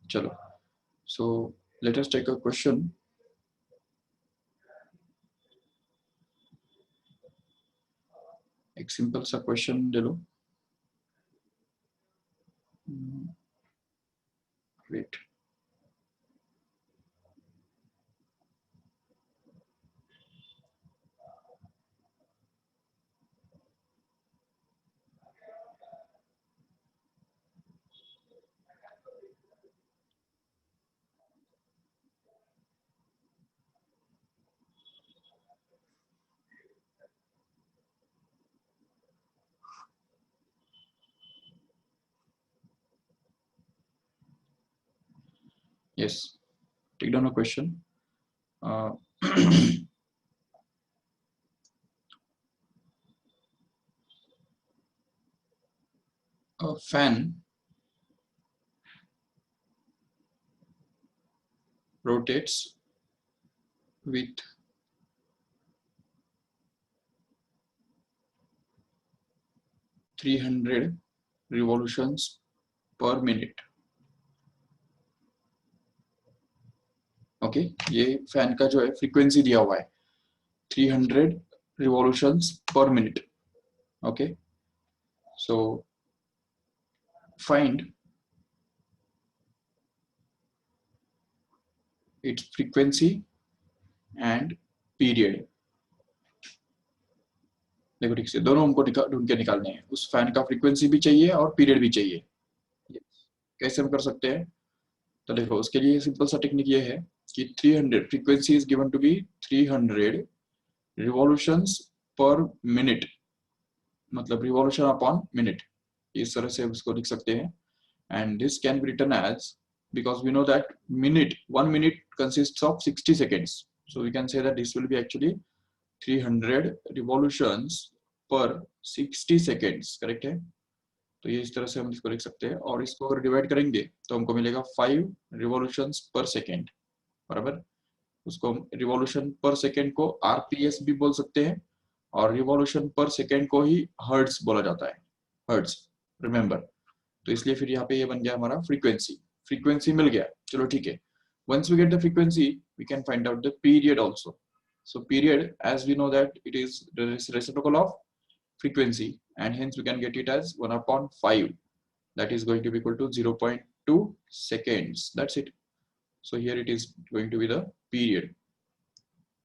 चलो, so let us take a question. एक simple सा क्वेश्चन ले लो. Wait. Yes, take down a question. A fan rotates with 300 revolutions per minute. Okay, ये fan का जो है फ्रीक्वेंसी दिया हुआ है 300 revolutions per minute. Okay, so find its frequency and period. देखो ठीक से, दोनों हमको ढूंढ के निकालने हैं. उस फैन का फ्रीक्वेंसी भी चाहिए और पीरियड भी चाहिए. कैसे हम कर सकते हैं? तो देखो, उसके लिए सिंपल सा टेक्निक ये है कि 300 frequency is given to be 300 revolutions per minute, मतलब रिवॉल्यूशन अपॉन मिनट. इस तरह से उसको लिख सकते हैं. And this can be written as, because we know that 1 minute consists of 60 seconds, so we can say that this will be actually 300 revolutions per 60 seconds. Correct है? तो ये इस तरह से हम इसको लिख सकते हैं. और इसको अगर डिवाइड करेंगे तो हमको मिलेगा 5 revolutions per second. बराबर. उसको रिवॉल्यूशन पर सेकेंड को आरपीएस भी बोल सकते हैं, और रिवॉल्यूशन पर सेकेंड को ही हर्ट्ज बोला जाता है. Hertz, remember. तो इसलिए फिर यहाँ पे ये बन गया हमारा फ्रीक्वेंसी. फ्रीक्वेंसी मिल गया. चलो ठीक है. Once we get the frequency, we can find out the period also. So period, as we know that it is the reciprocal of frequency, and hence we can get it as 1/5. That is going to be equal to 0.2 seconds. That's it. So here it is going to be the period.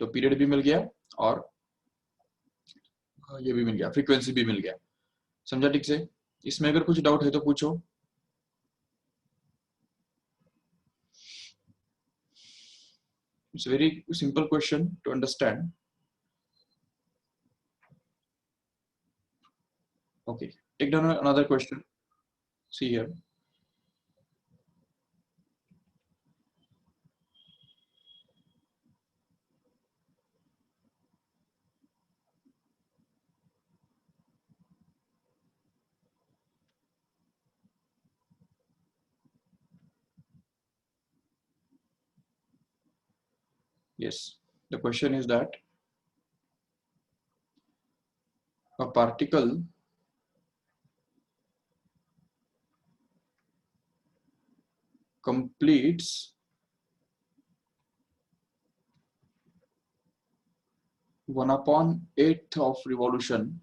तो period भी मिल गया और ये भी मिल गया, frequency भी मिल गया. समझा ठीक से? इसमें अगर कुछ डाउट है तो पूछो. It's a very simple question to understand. Okay, take down another question. See here. Yes, the question is that a particle completes 1/8 of revolution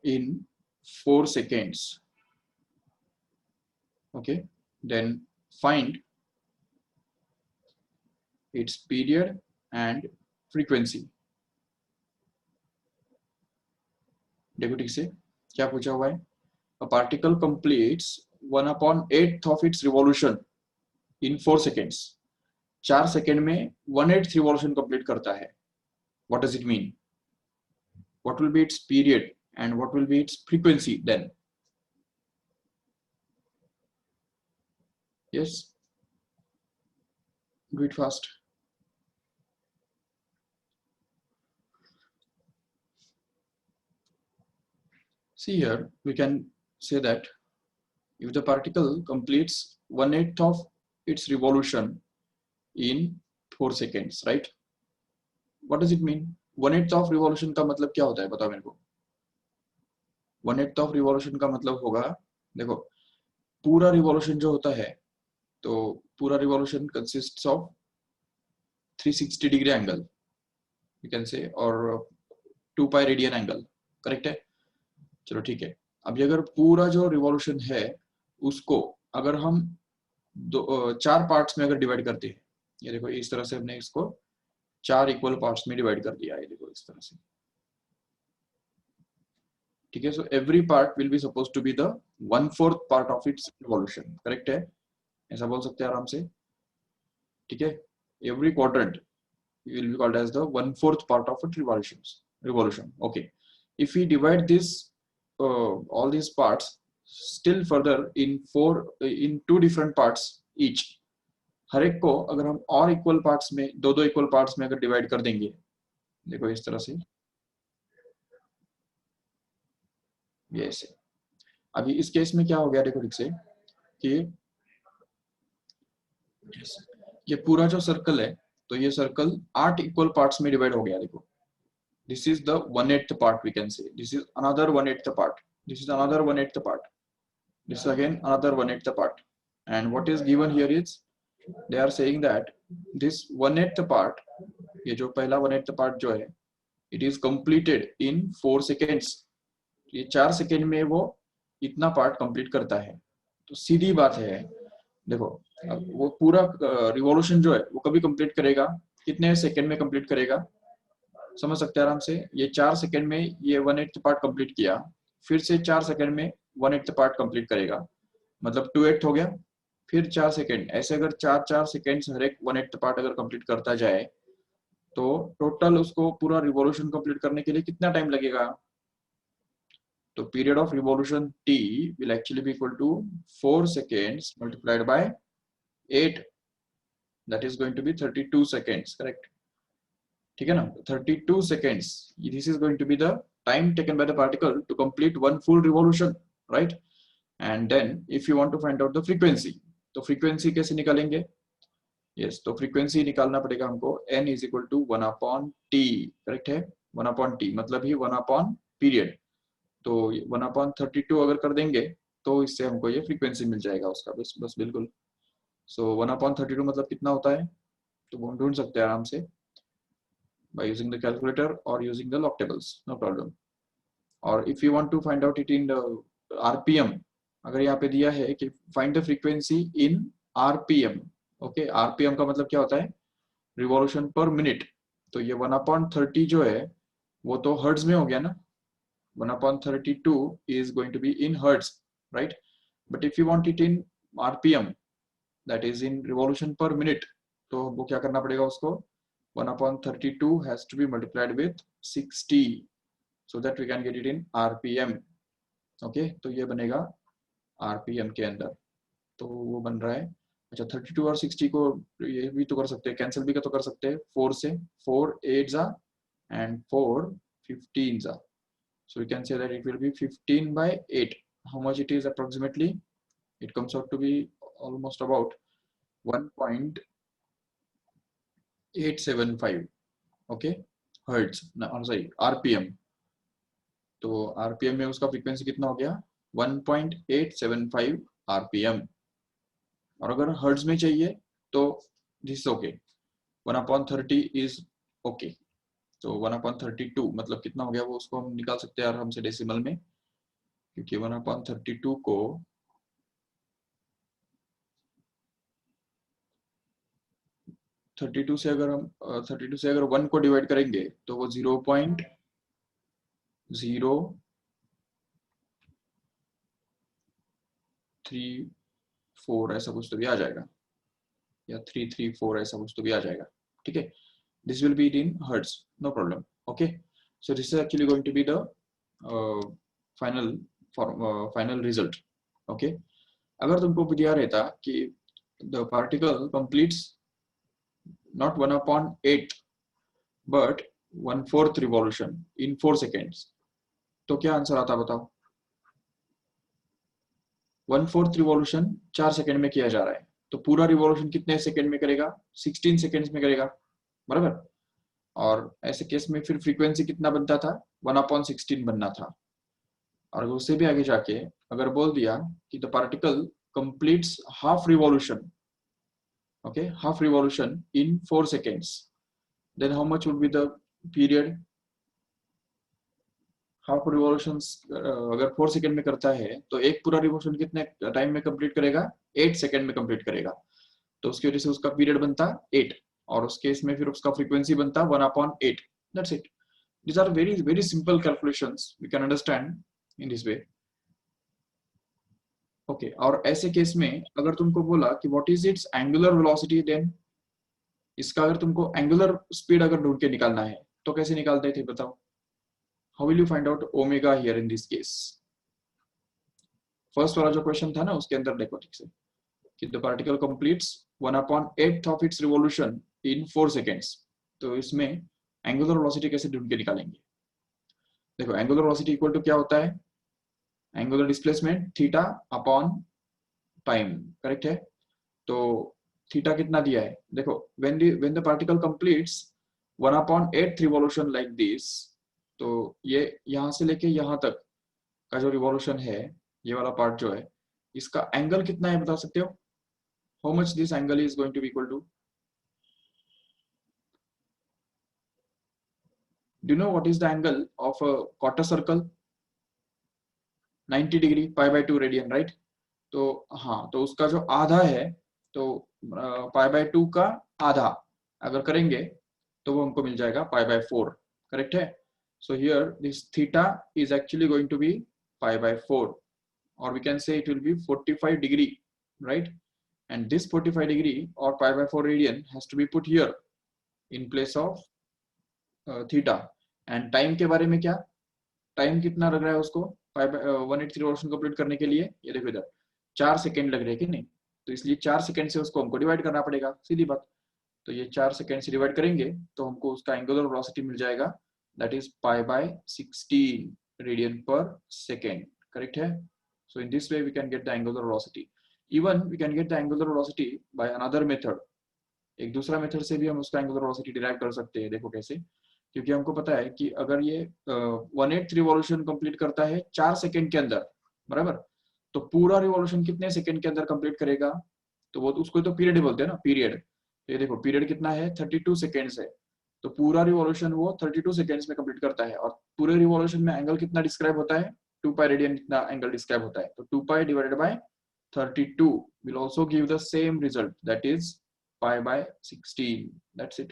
in 4 seconds. Okay, then find its period and frequency. देखो ठीक से क्या पूछा हुआ है. A particle completes 1/8 of its revolution in 4 seconds. 4 second में 1/8 revolution complete करता है. What does it mean? What will be its period and what will be its frequency then? Yes, do it fast. See here, we can say that if the particle completes 1/8 of its revolution in 4 seconds, right? What does it mean? 1/8 of revolution का मतलब क्या होता है, बताओ मेरे को। 1/8 of revolution का मतलब होगा, देखो पूरा रिवॉल्यूशन जो होता है, तो पूरा revolution consists of 360 degree angle you can say, और 2 पाई रेडियन एंगल, करेक्ट है। चलो ठीक है, अभी अगर पूरा जो रिवॉल्यूशन है उसको अगर हम 4 पार्ट्स में अगर डिवाइड करते हैं, ये देखो इस तरह से हमने इसको 4 इक्वल पार्ट्स में डिवाइड कर दिया है, देखो इस तरह से, ठीक है। So every part will be suppose to be the 1/4 part of its revolution, correct है, ऐसा बोल सकते हैं आराम से, ठीक है। Every quadrant will be called as the 1/4 part of its revolution. Okay, if we divide this all these parts still further in 2 different parts each, हर एक को अगर हम और इक्वल पार्ट्स में, दो इक्वल पार्ट्स में अगर डिवाइड कर देंगे, देखो इस तरह से, ये ऐसे। अभी इस केस में क्या हो गया, देखो ठीक से कि ये पूरा जो सर्कल है, तो ये सर्कल 8 इक्वल पार्ट्स में डिवाइड हो गया, देखो this is the 1/8 part, we can say this is another 1/8 part, this is another 1/8 part, this is again another 1/8 part, and what is given here is they are saying that this 1/8 part, ये जो पहला 1/8 part जो है, it is completed in 4 seconds, ये 4 second में वो इतना part complete करता है। तो सीधी बात है, देखो अब वो पूरा रिवॉल्यूशन जो है वो कभी कंप्लीट करेगा, कितने सेकेंड में कंप्लीट करेगा, समझ सकते हैं आराम से। ये 4 सेकंड में ये 1/8 पार्ट कंप्लीट किया, फिर से 4 सेकंड में 1/8 पार्ट कंप्लीट करेगा, मतलब 2/8 हो गया, फिर 4 सेकंड, ऐसे अगर 4 सेकंड हर एक 1/8 पार्ट अगर कंप्लीट करता जाए, तो टोटल उसको पूरा रिवॉल्यूशन कंप्लीट करने के लिए कितना टाइम लगेगा। तो period of revolution t will actually be equal to 4 seconds multiplied by 8, that is going to be 32 seconds, correct, ठीक है ना। 32 seconds, this is going to be the time taken by the particle to complete one full revolution, right? And then if you want to find out the frequency, तो frequency कैसे निकालेंगे, yes, तो frequency निकालना पड़ेगा हमको, n is equal to 1/t, correct है, 1/t मतलब ही 1 period, तो 1/32 अगर कर देंगे तो इससे हमको ये frequency मिल जाएगा उसका, बस बिल्कुल। so 1/32 मतलब कितना होता है, तो हम ढूंढ सकते हैं आराम से by using the calculator or using the log tables, no problem. Or if you want to find out it in the RPM, अगर यहाँ पे दिया है कि find the frequency in RPM, okay, RPM का मतलब क्या होता है, revolution per minute, तो ये 1/30 जो है वो तो hertz में हो गया ना, 1/32 is going to be in hertz, right? But if you want it in RPM, that is in revolution per minute, तो वो क्या करना पड़ेगा उसको, 1/32 has to be multiplied with 60 so that we can get it in RPM, okay, तो ये बनेगा RPM के अंदर, तो वो बन रहा है, अच्छा 32 और 60 को ये भी तो कर सकते हैं, कैंसिल भी तो कर सकते हैं, 4 से 4 8 जा and 4 15 जा, so we can say that it will be 15/8, how much it is approximately, it comes out to be almost about 1.875, okay, hertz, sorry RPM, तो आरपीएम में उसका फ्रीक्वेंसी कितना हो गया, 1.875 आरपीएम, और अगर हर्ट्ज में चाहिए तो दिस ओके, 1/30 इज ओके, तो 1/32 मतलब कितना हो गया, वो उसको हम निकाल सकते हैं आराम से डेसिमल में, क्योंकि 1/32 को 32 से अगर हम 32 से अगर 1 को डिवाइड करेंगे तो वो 0.034 ऐसा कुछ तो भी आ जाएगा, या 334 ऐसा कुछ तो भी आ जाएगा, ठीक है। This will be in hertz, no problem, okay. So this is actually going to be the final result, okay. अगर तुमको दिया रहता कि the particle completes not 1/8 but 1/4 revolution in 4 seconds, तो क्या आंसर आता बताओ। 1/4 रिवॉल्यूशन 4 सेकंड में किया जा रहा है, तो पूरा रिवॉल्यूशन कितने सेकंड में करेगा, 16 सेकंड्स में करेगा, बराबर। और ऐसे केस में फिर फ्रीक्वेंसी कितना बनता था, 1/16 बनना था। और उससे भी आगे जाके अगर बोल दिया कि the particle completes half revolution, okay, half revolution in 4 seconds, then how much would be the period? Half revolutions अगर 4 सेकंड में करता है तो एक पूरा रिवॉल्यूशन कितने टाइम में कंप्लीट करेगा, 8 सेकंड में कंप्लीट करेगा। तो उसकी वजह से उसका पीरियड बनता 8, और उस केस में फिर उसका फ्रीक्वेंसी बनता 1/8। That's it. These are very very simple calculations we can understand in this way. Okay, और ऐसे केस में अगर तुमको बोला कि what is its angular velocity, then इसका अगर तुमको एंगुलर स्पीड अगर ढूंढ के निकालना है तो कैसे निकालते थे बताओ? How will you find out omega here in this case? First वाला जो क्वेश्चन था ना उसके अंदर देखो ठीक से कि the particle completes 1/8 of its revolution in 4 seconds. तो इसमें एंगुलर वेलोसिटी कैसे ढूंढ के निकालेंगे? देखो एंगुलर वेलोसिटी इक्वल टू क्या होता है, angular displacement theta upon time, correct है? तो थीटा कितना दिया है देखो, when the particle completes 1/8 revolution like this, तो ये यहां से लेके यहां तक का जो रिवॉल्यूशन है, ये वाला पार्ट जो है, इसका एंगल कितना है बता सकते हो? How much this angle is going to be equal to? Do know what is the angle of a quarter circle? 90 degree, π/2 radian, right? तो हाँ, तो उसका जो आधा है, तो π/2 का आधा अगर करेंगे तो वो हमको मिल जाएगा π/4, करेक्ट है? So here this theta is actually going to be π/4, or we can say it will be 45 degree, right? And this 45 degree or π/4 radian has to be put here in place of theta. And time के बारे में क्या, time कितना लग रहा है उसको 183 revolution complete करने के लिए? ये देखो इधर 4 सेकंड लग रहे हैं कि नहीं, तो इसलिए 4 सेकंड से उसको हमको डिवाइड करना पड़ेगा, सीधी बात। तो ये 4 सेकंड से डिवाइड करेंगे तो हमको उसका एंगुलर वेलोसिटी मिल जाएगा, that is π/16 radian per second, correct है? So in this way we can get the angular velocity. Even we can get the angular velocity by another method. एक दूसरा मेथड से भी हम उसका एंगुलर वेलोसिटी डिराइव कर सकते हैं। देखो कैसे, क्योंकि हमको पता है कि अगर ये 1/8 रिवॉल्यूशन कंप्लीट करता है 4 सेकंड के अंदर, बराबर, तो पूरा रिवॉल्यूशन कितने सेकंड के अंदर कंप्लीट करेगा? तो वो उसको तो पीरियड बोलते हैं ना, पीरियड। ये देखो पीरियड कितना है, 32 सेकेंड्स है। तो पूरा रिवॉल्यूशन वो 32 सेकेंड्स में कंप्लीट करता है, और पूरे रिवॉल्यूशन में एंगल कितना डिस्क्राइब होता है, 2π रेडियन कितना एंगल डिस्क्राइब होता है। तो 2π divided by 32 will also give the same result, that is π/16, that's it.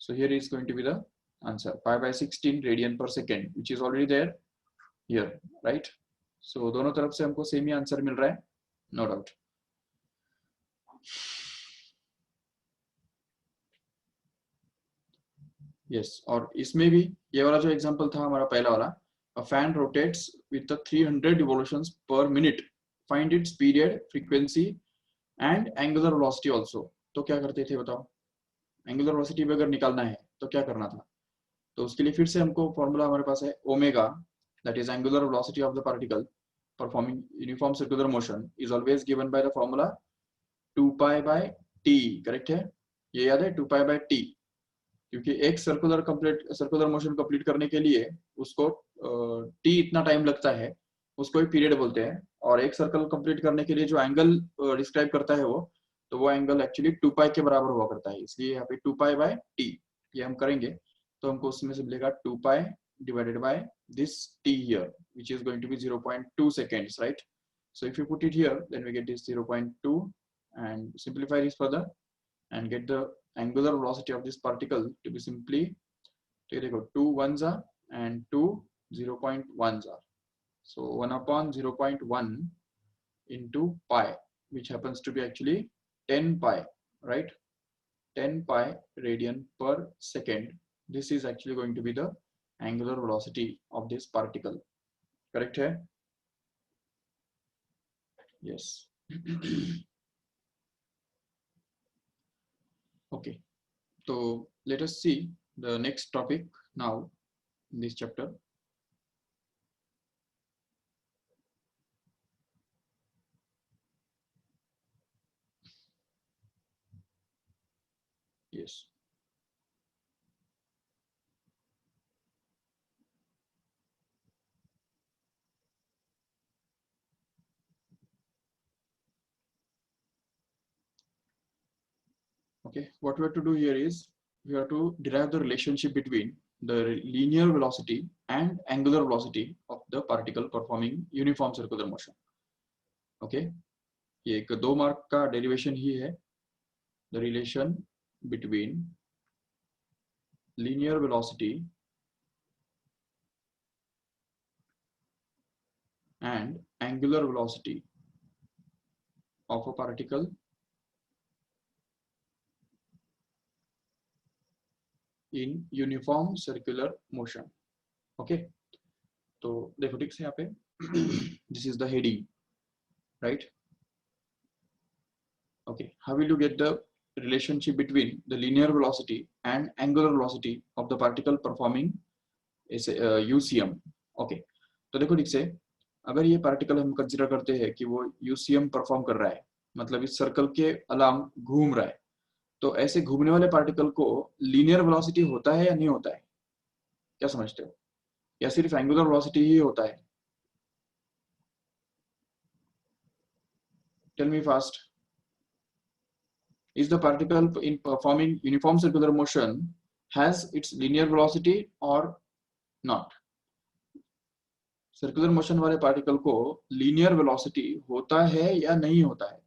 So here is going to be the answer, π/16 radian per second, which is already there here, right? So दोनों तरफ से हमको same ही answer मिल रहा है, no doubt. Yes, और इसमें भी ये वाला जो एग्जांपल था हमारा पहला वाला, a fan rotates with the 300 revolutions per minute, find its period, frequency and angular velocity also। तो क्या करते थे बताओ, एंगुलर वेलोसिटी भी अगर निकालना है तो क्या करना था? तो उसके लिए फिर से हमको फॉर्मूला हमारे पास है omega, that is angular velocity of the particle performing uniform circular motion is always given by the formula 2π/t, correct है? ये याद है 2π/t, क्योंकि एक सर्कुलर मोशन कंप्लीट करने के लिए उसको टी इतना टाइम लगता है, उसको एक पीरियड बोलते हैं। और एक सर्कल कंप्लीट करने के लिए जो एंगल डिस्क्राइब करता है वो, तो वो एंगल एक्चुअली 2π के बराबर हुआ करता है, इसलिए यहाँ पे 2π/t ये हम करेंगे तो हमको उसमें से मिलेगा 2π divided by this t here, which is going to be 0.2 seconds, right? So if you put it here, then we get this 0.2 and simplify this further and get the angular velocity of this particle to be simply, so देखो 2 ones are and 2 0.1s are, so 1/0.1 into pi, which happens to be actually 10 pi, right? 10 pi radian per second. This is actually going to be the angular velocity of this particle, correct है? Yes. Okay, so let us see the next topic now in this chapter. Yes. Okay, what we have to do here is we have to derive the relationship between the linear velocity and angular velocity of the particle performing uniform circular motion. Okay, ये एक 2 mark का derivation ही है, the relation between linear velocity and angular velocity of a particle in uniform circular motion. Okay, तो देखो ठीक से यहाँ पे this is the heading, right? Okay, how will you get the relationship between the linear velocity and angular velocity of the particle performing UCM? Okay, तो देखो ठीक से, अगर ये पार्टिकल हम कंसीडर करते हैं कि वो UCM परफॉर्म कर रहा है, मतलब इस सर्कल के अलार्म घूम रहा है, तो ऐसे घूमने वाले पार्टिकल को लीनियर वेलोसिटी होता है या नहीं होता है? क्या समझते हो? या सिर्फ एंगुलर वेलोसिटी ही होता है? Tell me fast. Is the particle in performing uniform circular motion has its linear velocity or not? Circular motion वाले पार्टिकल को लीनियर वेलोसिटी होता है या नहीं होता है?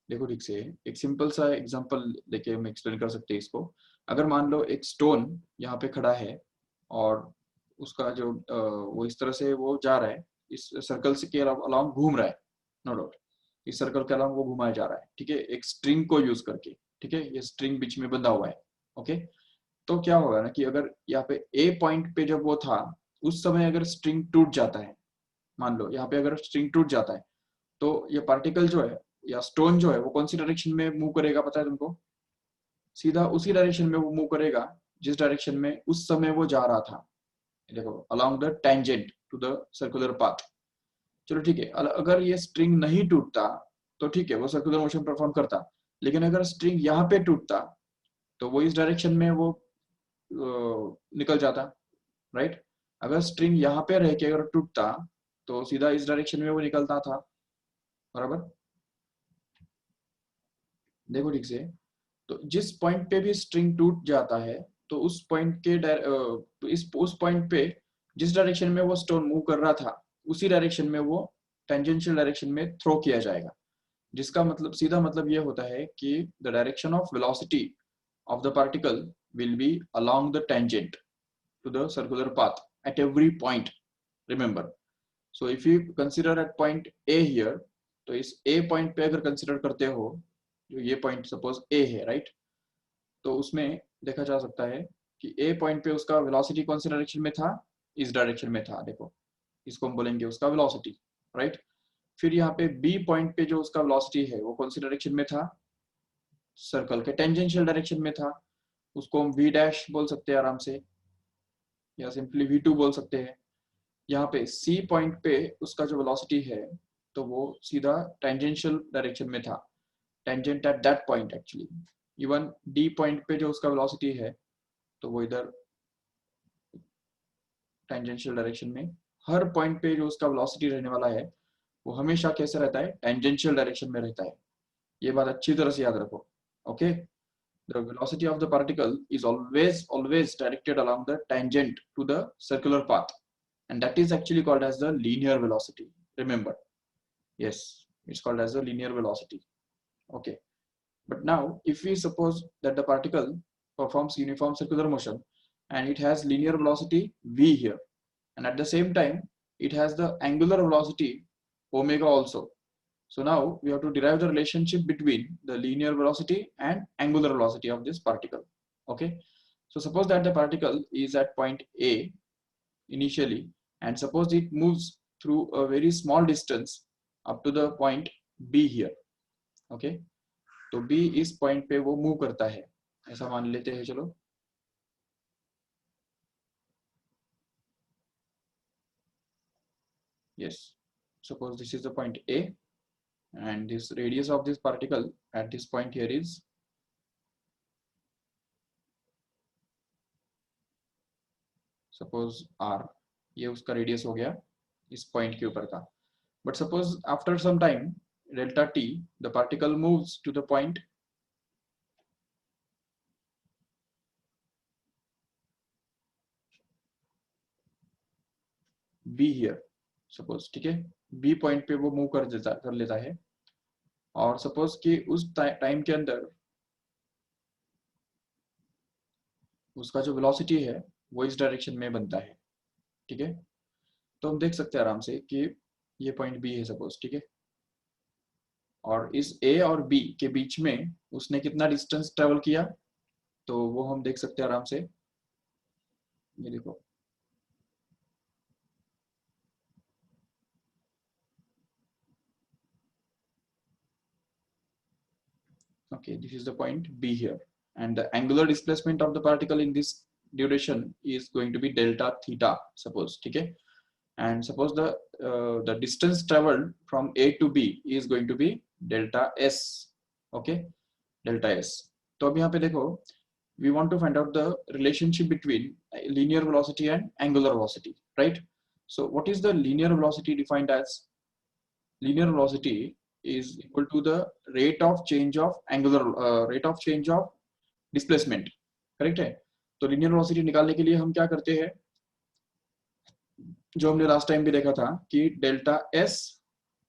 देखो ठीक से, एक सिंपल सा एग्जांपल लेके हम एक्सप्लेन कर सकते हैं इसको. अगर मान लो एक स्टोन यहाँ पे खड़ा है और उसका जो वो इस तरह से वो जा रहा है, इस सर्कल से के अलाउंग घूम रहा है, नो डाउट इस सर्कल के अलाउंग वो घुमाया जा रहा है, ठीक है, एक स्ट्रिंग को यूज करके, ठीक है, ये स्ट्रिंग बीच में बंधा हुआ है. ओके, तो क्या होगा ना कि अगर यहाँ पे ए पॉइंट पे जब वो था उस समय अगर स्ट्रिंग टूट जाता है, मान लो यहाँ पे अगर स्ट्रिंग टूट जाता है, तो ये पार्टिकल जो है या स्टोन जो है वो कौन सी डायरेक्शन में मूव करेगा पता है तुमको? सीधा उसी डायरेक्शन में वो मूव करेगा जिस डायरेक्शन में उस समय वो जा रहा था. देखो, along the tangent to the circular path. चलो ठीक है, अगर ये स्ट्रिंग नहीं टूटता तो ठीक है, वो सर्कुलर मोशन परफॉर्म करता, लेकिन अगर स्ट्रिंग यहाँ पे टूटता तो वो इस डायरेक्शन में वो निकल जाता, राइट? अगर स्ट्रिंग यहाँ पे रह के अगर टूटता तो सीधा इस डायरेक्शन में वो निकलता था, बराबर? देखो ठीक से, तो जिस पॉइंट पे भी स्ट्रिंग टूट जाता है तो उस पॉइंट के उस पॉइंट पे जिस डायरेक्शन में वो स्टोन मूव कर रहा था उसी डायरेक्शन में वो टेंजेंशियल डायरेक्शन में थ्रो किया जाएगा, जिसका मतलब सीधा मतलब ये होता है कि the direction of velocity of the particle will be along the tangent to the circular path at every point, remember. So if you consider at point A here, तो इस ए पॉइंट पे अगर कंसीडर करते हो, जो ये पॉइंट सपोज ए है, right, तो उसमें देखा जा सकता है कि ए पॉइंट पे उसका वेलोसिटी कौन सी डायरेक्शन में था? इस डायरेक्शन में था. देखो, इसको हम बोलेंगे उसका वेलोसिटी, राइट. फिर यहाँ पे बी पॉइंट पे जो उसका वेलोसिटी है वो कौन सी डायरेक्शन में था? सर्कल के टेंजेंशियल डायरेक्शन में था. उसको हम वी डैश बोल सकते हैं आराम से, या सिंपली वी टू बोल सकते हैं. यहाँ पे सी पॉइंट पे उसका जो वेलोसिटी है तो वो सीधा टेंजेंशियल डायरेक्शन में था, tangent at that point actually. Even D point पे जो उसका वेलोसिटी है तो वो इधर टेंजेंशियल डायरेक्शन में. हर पॉइंट पे जो उसका वेलोसिटी रहने वाला है वो हमेशा कैसे रहता है? टेंजेंशियल डायरेक्शन में रहता है. ये बात अच्छी तरह से याद रखो. Okay, the velocity of the particle is always directed along the tangent to the circular path, and that is actually called as the linear velocity, remember. Yes, it's called as the linear velocity. Okay, but now if we suppose that the particle performs uniform circular motion and it has linear velocity v here, and at the same time it has the angular velocity omega also. So now we have to derive the relationship between the linear velocity and angular velocity of this particle. Okay, so suppose that the particle is at point A initially, and suppose it moves through a very small distance up to the point B here. Okay, तो B इस point पे वो move करता है, ऐसा मान लेते हैं. चलो, yes, suppose this is the point A, and this radius of this particle at this point here is suppose r. ये उसका रेडियस हो गया इस पॉइंट के ऊपर का. But suppose after some time delta t, the particle moves to the point b here, suppose, ठीक है, b पॉइंट पे वो मूव कर लेता है, और सपोज कि उस टाइम के अंदर उसका जो वेलोसिटी है वो इस डायरेक्शन में बनता है, ठीक है। तो हम देख सकते हैं आराम से कि ये पॉइंट बी है सपोज, ठीक है, और इस ए और बी के बीच में उसने कितना डिस्टेंस ट्रेवल किया, तो वो हम देख सकते हैं आराम से। ये देखो, okay, this is the point b here, and the angular displacement of the particle in this duration is going to be delta theta, suppose, ठीक है, and suppose the distance traveled from a to b is going to be delta s, okay, delta s। तो अब यहाँ पे देखो, we want to find out the relationship between linear velocity and angular velocity, right? So what is the linear velocity defined as? Linear velocity is equal to the rate of change of angular rate of change of displacement, correct है। तो linear velocity निकालने के लिए हम क्या करते हैं, जो हमने लास्ट टाइम भी देखा था कि डेल्टा एस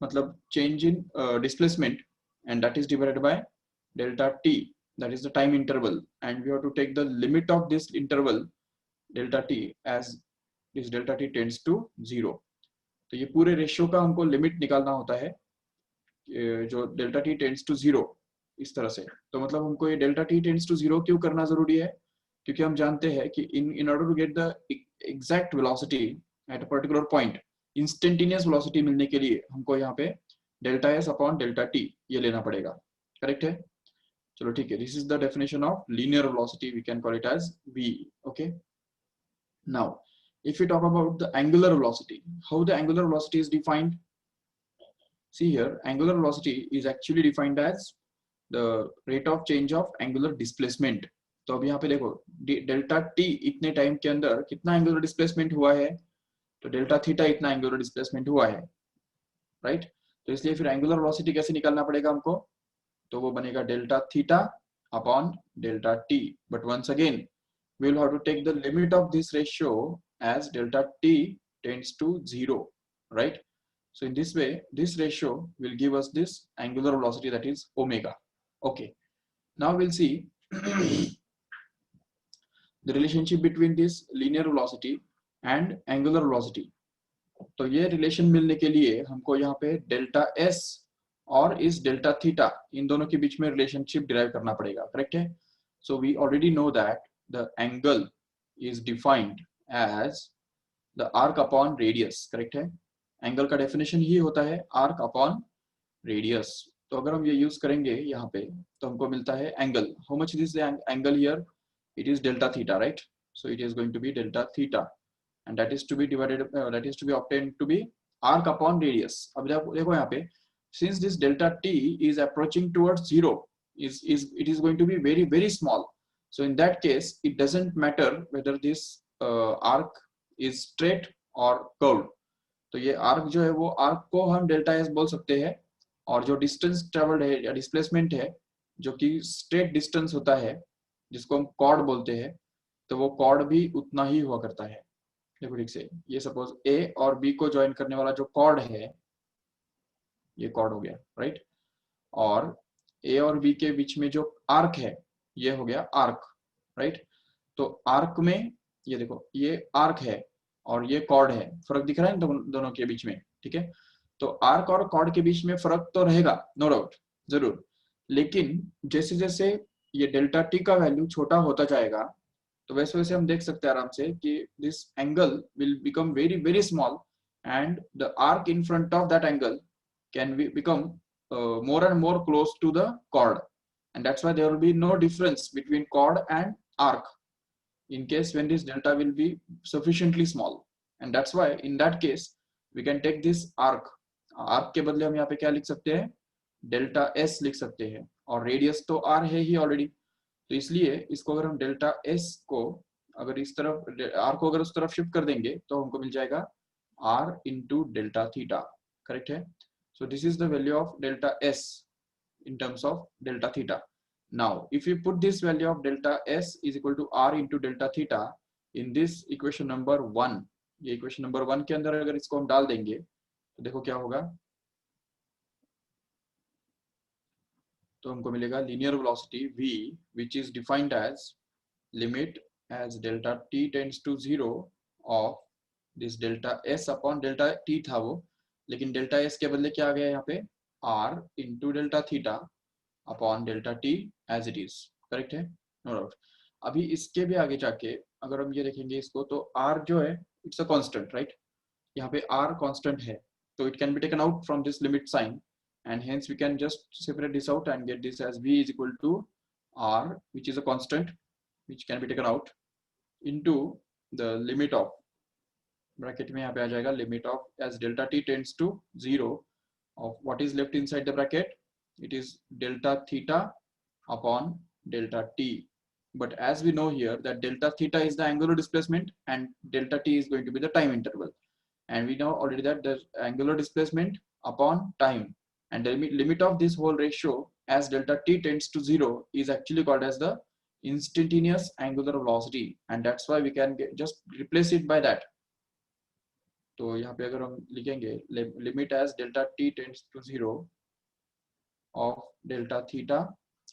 मतलब change in displacement, and that is divided by delta T, that is the time interval, and we have to take the limit of this interval delta t as this delta t tends to 0। तो ये पूरे ratio का हमको limit निकालना होता है, जो delta T tends to 0 इस तरह से। तो मतलब हमको ये डेल्टा टी टेंड्स टू 0 क्यों करना जरूरी है, क्योंकि हम जानते हैं कि in order to get the exact velocity at a particular point, instantaneous velocity मिलने के लिए हमको यहाँ पे delta S upon delta T ये लेना पड़ेगा, करेक्ट है। चलो ठीक है, this is the definition of linear velocity, we can call it as v, okay. Now if we talk about the angular velocity, how the angular velocity is defined? See here, angular velocity is actually defined as the rate of change of angular displacement। तो अब यहाँ पे देखो, delta T इतने time के अंदर कितना angular displacement हुआ है, तो डेल्टा थीटा इतना एंगुलर डिस्प्लेसमेंट हुआ है, राइट। तो इसलिए फिर एंगुलर वेलोसिटी कैसे निकालना पड़ेगा हमको, तो वो बनेगा delta theta upon delta T, but once again we will have to take the limit of this ratio as delta t tends to 0, right? So in this way, this ratio will give us this angular velocity, that is omega, okay। Now we'll see the relationship between this linear velocity and angular velocity। तो ये relation मिलने के लिए हमको यहाँ पे delta s और इस डेल्टा थीटा इन दोनों के बीच में रिलेशनशिप डिराइव करना पड़ेगा, करेक्ट है। So we already know that the angle is defined as the arc upon radius, correct है। एंगल का डेफिनेशन ही होता है arc upon radius। तो अगर हम ये यूज करेंगे यहाँ पे, तो हमको मिलता है angle, how much is this angle here, it is delta theta, right? So it is going to be delta theta, and that is to be divided that is to be obtained to be arc upon radius। अब देखो यहाँ पे, since this delta t is approaching towards 0, it is going to be very very small। So in that case, it doesn't matter whether this arc is straight or curved। तो ये arc जो है वो arc को हम delta S बोल सकते हैं, और जो डिस्टेंस ट्रेवल्ड है या डिस्प्लेसमेंट है जो कि स्ट्रेट डिस्टेंस होता है जिसको हम कॉर्ड बोलते हैं, तो वो कॉर्ड भी उतना ही हुआ करता है। देखो ठीक से, ये सपोज ए और बी को ज्वाइन करने वाला जो कॉर्ड है, ये कॉर्ड हो गया, राइट। और ए और बी के बीच में जो आर्क है, ये हो गया आर्क, राइट। तो आर्क में ये देखो, ये आर्क है और ये कॉर्ड है, फर्क दिख रहा है दोनों के बीच में, ठीक है। तो आर्क और कॉर्ड के बीच में फर्क तो रहेगा, नो डाउट, जरूर। लेकिन जैसे जैसे ये डेल्टा टी का वैल्यू छोटा होता जाएगा, तो वैसे वैसे हम देख सकते हैं आराम से कि this angle will become very very small, and the arc in front of that angle can become more and more close to the chord, and that's why there will be no difference between chord and arc in case when this delta will be sufficiently small। and that's why in that case we can take this arc के बदले हम यहाँ पे क्या लिख सकते हैं, delta s लिख सकते हैं, और रेडियस तो r है ही ऑलरेडी। तो इसलिए इसको अगर हम डेल्टा s को अगर इस तरफ, r को अगर उस तरफ शिफ्ट कर देंगे, तो हमको मिल जाएगा r into delta theta, correct है। So this is the value of delta s in terms of delta theta. Now if you put this value of delta s is equal to r into delta theta in this equation number 1, ये equation number 1 के अंदर अगर इसको हम डाल देंगे तो देखो क्या होगा, तो हमको मिलेगा linear velocity v which is defined as limit as delta t tends to 0 of this delta s upon delta t था वो, लेकिन डेल्टा s के बदले क्या आ गया यहाँ पे r into delta theta upon delta t as it is, correct है, नो डाउट। अभी इसके भी आगे जाके अगर हम ये देखेंगे इसको तो r जो है इट्स अ कांस्टेंट, राइट, यहाँ पे r कांस्टेंट है, तो it can be taken out from this limit sign and hence we can just separate this out and get this as v is equal to r which is a constant which can be taken out into the limit of bracket में यहाँ पे आ जाएगा limit of as delta t tends to 0 of what is left inside the bracket, it is delta theta upon delta t, but as we know here that delta theta is the angular displacement and delta t is going to be the time interval, and we know already that the angular displacement upon time and the limit of this whole ratio as delta t tends to 0 is actually called as the instantaneous angular velocity, and that's why we can just replace it by that. तो यहाँ पे अगर हम लिखेंगे limit as delta t tends to 0 of delta theta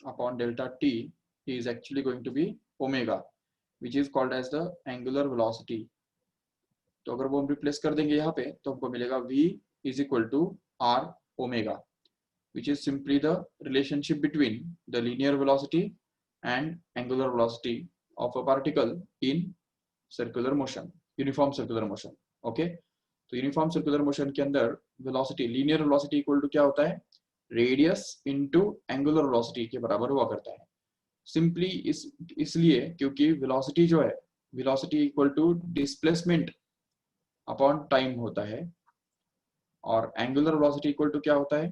upon delta t is actually going to be omega which is called as the angular velocity. तो अगर वो हम रिप्लेस कर देंगे यहाँ पे तो हमको मिलेगा v is equal to r omega, which is simply the relationship between the linear velocity and angular velocity of a particle in circular motion, uniform circular motion. Okay, तो uniform circular motion के अंदर velocity, linear velocity equal to क्या होता है, radius into angular velocity के बराबर हुआ करता है। simply इसलिए क्योंकि velocity जो है, velocity equal to displacement upon time होता है, और angular velocity equal to क्या होता है,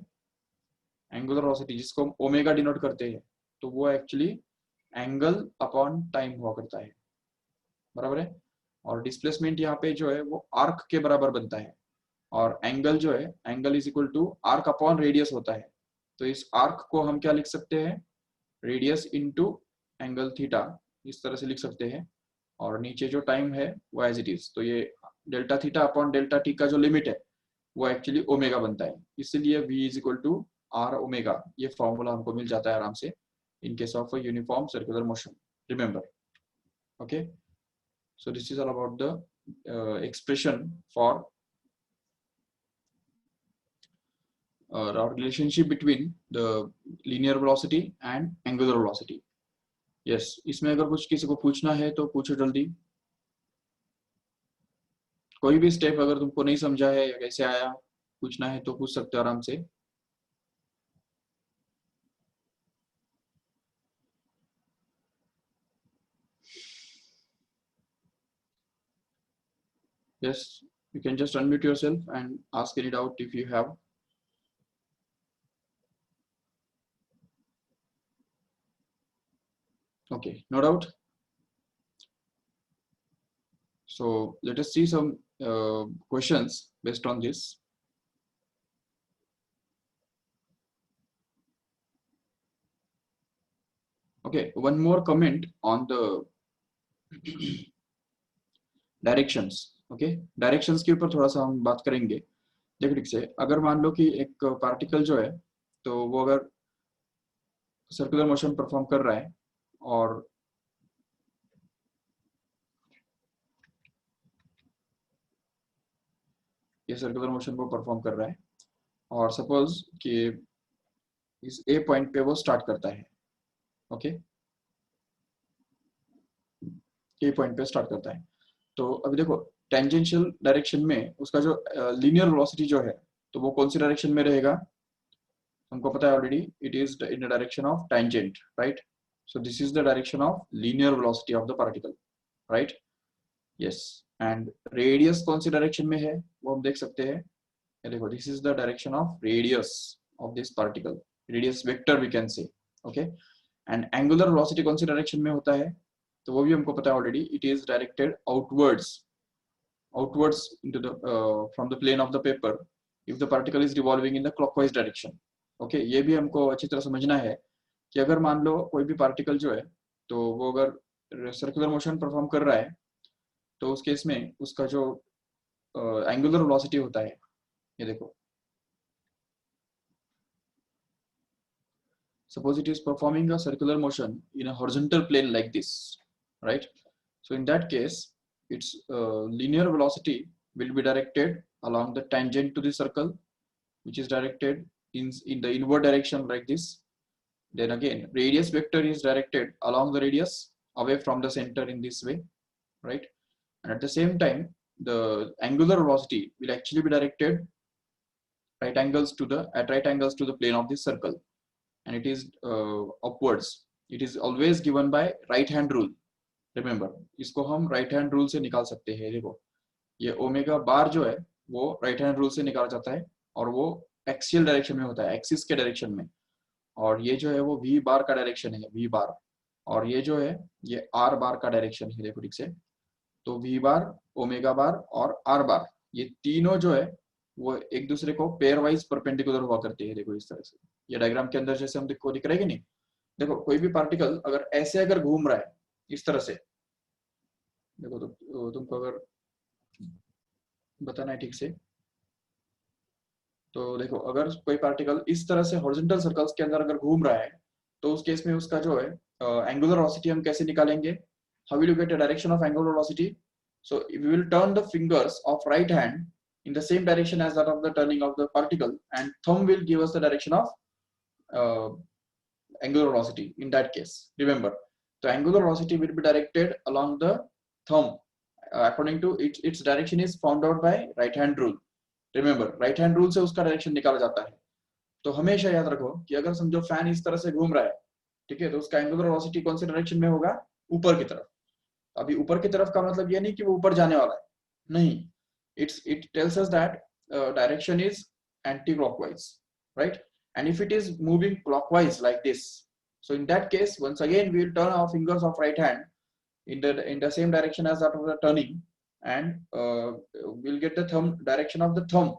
एंगुलर वेलोसिटी जिसको हम ओमेगा डिनोट करते हैं, तो वो एक्चुअली एंगल अपॉन टाइम हुआ करता है, बराबर है। और डिस्प्लेसमेंट यहाँ पे जो है वो आर्क के बराबर बनता है, और एंगल जो है angle is equal to arc upon radius होता है। तो इस आर्क को हम क्या लिख सकते हैं, रेडियस इनटू एंगल थीटा, इस तरह से लिख सकते हैं, और नीचे जो टाइम है वो एज इट इज। तो ये delta theta upon delta T का जो लिमिट है वो एक्चुअली ओमेगा बनता है, इसलिए v is equal to R omega, ये फॉर्मूला हमको मिल जाता है आराम से in case of a uniform circular motion, remember. Okay, so this is all about the expression for our relationship between the linear velocity and angular velocity. Yes, इसमें अगर कुछ किसी को पूछना है तो पूछो जल्दी, कोई भी स्टेप अगर तुमको नहीं समझा है या कैसे आया पूछना है तो पूछ सकते हो आराम से। Yes, you can just unmute yourself and ask any doubt if you have. Okay, no doubt. So let us see some questions based on this. Okay, one more comment on the directions. Okay, directions के ऊपर थोड़ा सा हम बात करेंगे। देखो ठीक से, अगर मान लो कि एक पार्टिकल जो है तो वो अगर सर्कुलर मोशन परफॉर्म कर रहा है और ये सर्कुलर मोशन को परफॉर्म कर रहा है, और सपोज कि इस ए पॉइंट पे वो स्टार्ट करता है, ओके, ए पॉइंट पे स्टार्ट करता है। तो अभी देखो टेंजेंशियल डायरेक्शन में उसका जो लीनियर वेलोसिटी जो है तो वो कौन सी डायरेक्शन में रहेगा, हमको पता है already, it is in the direction of tangent, right. So this is the direction of linear velocity of the particle, right. Yes, and radius कौन सी डायरेक्शन में है वो हम देख सकते हैं, ये देखो this is the direction of radius of this particle, radius vector we can say, okay. And angular velocity कौन सी डायरेक्शन में होता है तो वो भी हमको पता है already, it is directed outwards into the from the plane of the paper if the particle is revolving in the clockwise direction. Okay ये भी हमको अच्छी तरह समझना है कि अगर मान लो कोई भी पार्टिकल जो है तो वो अगर सर्कुलर मोशन परफॉर्म कर रहा है तो उस केस में उसका जो एंगुलर वेलोसिटी होता है, ये देखो, suppose it is performing a circular motion in a horizontal plane like this, right? So in that case its linear velocity will be directed along the tangent to the circle, which is directed in the inward direction like this. Then again radius vector is directed along the radius away from the center in this way, right? And at the same time the angular velocity will actually be directed at right angles to the plane of this circle, and it is upwards. It is always given by right hand rule. Remember इसको हम right hand rule से निकाल सकते हैं. देखो ये omega बार जो है वो right hand rule से निकाला जाता है और वो एक्सियल डायरेक्शन में होता है, एक्सिस के डायरेक्शन में, और ये जो है वो v बार का डायरेक्शन है, v बार, और ये जो है ये r बार का डायरेक्शन है. देखो ठीक से, तो v बार, ओमेगा बार और r बार ये तीनों जो है वो एक दूसरे को पेयर वाइज परपेंडिकुलर हुआ करते हैं. देखो इस तरह से ये डायग्राम के अंदर जैसे हम दिख रहा है कि नहीं. देखो कोई भी पार्टिकल अगर ऐसे अगर घूम रहा है इस तरह से, देखो तो तुमको अगर बताना है ठीक से, तो देखो अगर कोई पार्टिकल इस तरह से हॉरिजॉन्टल सर्कल्स के अंदर अगर घूम रहा है तो उस केस में उसका जो है एंगुलर वेलोसिटी हम कैसे निकालेंगे? How will you get a direction of angular velocity? So we will turn the fingers of right hand in the same direction as that of the turning of the particle, and thumb will give us the direction of angular velocity in that case. Remember, the angular velocity will be directed along the thumb according to its direction is found out by right hand rule. Remember, right hand rule से उसका direction निकाला जाता है. तो हमेशा याद रखो कि अगर समझो फैन इस तरह से घूम रहा है, ठीक है, तो उसका एंगुलर वेलोसिटी कौन से डायरेक्शन में होगा? ऊपर की तरफ. अभी ऊपर की तरफ का मतलब ये नहीं कि वो ऊपर जाने वाला है, नहीं. It tells us that direction is anti-clockwise, right? And if it is moving clockwise like this, so in that case once again we will turn our fingers of right hand in the same direction as that of the turning, and we'll get the direction of the thumb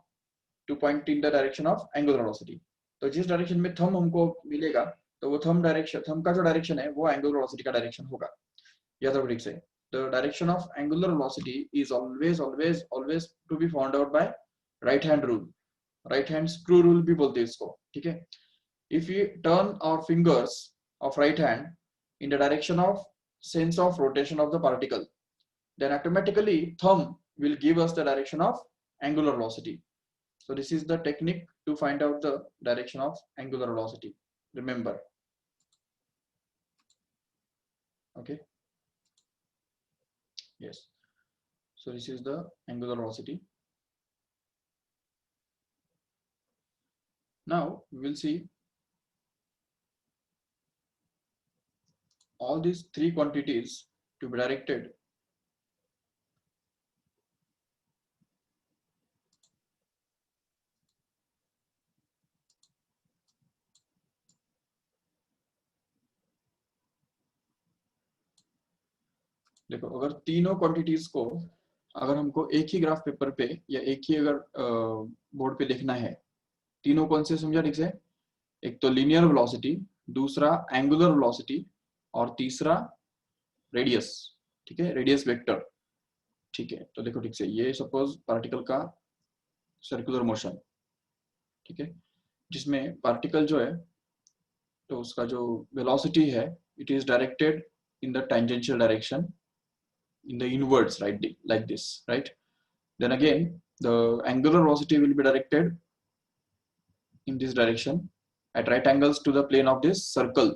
to point in the direction of angular velocity. तो जिस direction में thumb हमको मिलेगा तो वो thumb का जो direction है वो एंगुलर वेलोसिटी का डायरेक्शन होगा. याद रखो ठीक से. The direction of angular velocity is always to be found out by right hand rule. Right hand screw rule भी बोलते हैं इसको, ठीक है. If we turn our fingers of right hand in the direction of sense of rotation of the particle, then automatically thumb will give us the direction of angular velocity. So this is the technique to find out the direction of angular velocity. Remember. Okay. Yes. So this is the angular velocity. Now we will see all these three quantities to be directed देखो अगर तीनों quantities को अगर हमको एक ही graph paper पे या एक ही अगर बोर्ड पे देखना है, तीनों कौन से समझा ठीक से? एक तो लीनियर वेलोसिटी, दूसरा एंगुलर वेलोसिटी और तीसरा रेडियस. ठीक है, रेडियस वेक्टर. ठीक है, तो देखो ठीक से ये सपोज पार्टिकल का सर्कुलर मोशन, ठीक है, जिसमें पार्टिकल जो है तो उसका जो वेलोसिटी है it is directed in the tangential direction in the inwards, right, like this, right? Then again the angular velocity will be directed in this direction at right angles to the plane of this circle,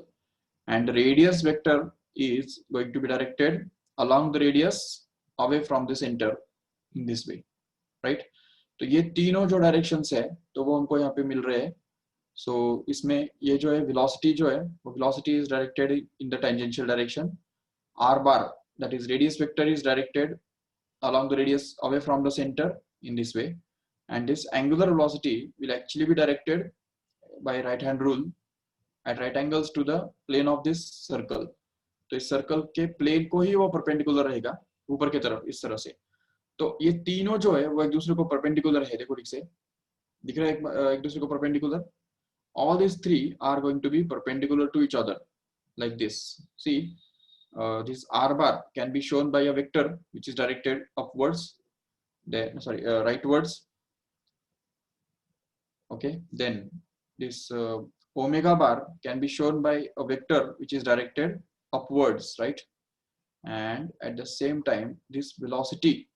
and the radius vector is going to be directed along the radius away from the center in this way, right? तो ये तीनों जो directions है तो वो हमको यहाँ पे मिल रहे हैं. सो इसमें ये जो है वेलोसिटी जो है वो velocity is directed in the tangential direction. r bar, that is radius vector, is directed along the radius away from the center in this way, and this angular velocity will actually be directed by right hand rule at right angles to the plane of this circle. तो इस circle के plane को ही वो perpendicular रहेगा ऊपर की तरफ इस तरह से. तो ये तीनों जो है वो एक दूसरे को परपेंडिकुलर है. देखो ठीक से दिख रहा है एक दूसरे को perpendicular. All these three are going to be perpendicular to each other like this. See, this r bar can be shown by a vector which is directed upwards, then rightwards. Okay, then this omega bar can be shown by a vector which is directed upwards, right? And at the same time, this velocity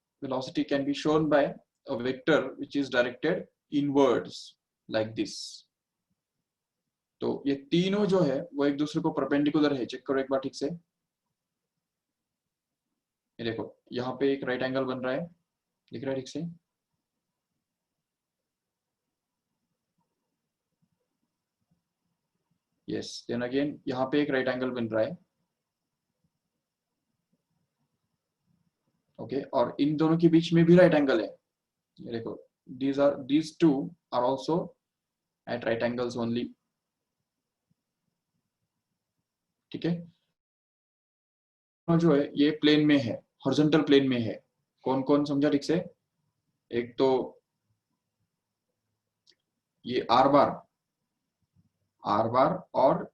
can be shown by a vector which is directed inwards like this. तो ये तीनों जो है वो एक दूसरे को perpendicular है. चेक करो एक बार ठीक से. ये देखो यहाँ पे एक राइट एंगल बन रहा है, दिख रहा है ठीक से. यस, देन अगेन यहाँ पे एक राइट एंगल बन रहा है. ओके, और इन दोनों के बीच में भी राइट एंगल है. ये देखो, these two are also at right angles only. ठीक है, जो है ये प्लेन में है, हॉरिजॉन्टल प्लेन में है. कौन कौन समझा ठीक से? एक तो ये आर बार और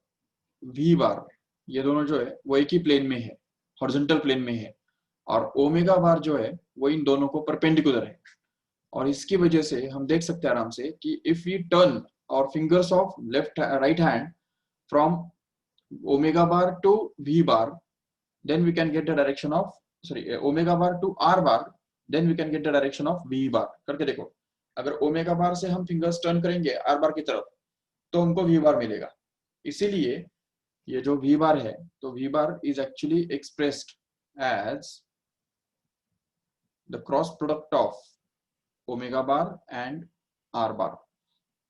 वी बार, ये दोनों जो है वो एक ही प्लेन में है, हॉरिजॉन्टल प्लेन में है. और ओमेगा बार जो है वो इन दोनों को परपेंडिकुलर है. और इसकी वजह से हम देख सकते हैं आराम से कि इफ वी टर्न और fingers of right hand from omega bar to v bar, then we can get the direction of omega bar to r bar, then we can get the direction of v bar. करके देखो, अगर omega बार से हम fingers turn करेंगे r बार की तरफ तो हमको v बार मिलेगा. इसीलिए ये जो v बार है, तो v bar is actually expressed as the cross product of omega bar and r bar.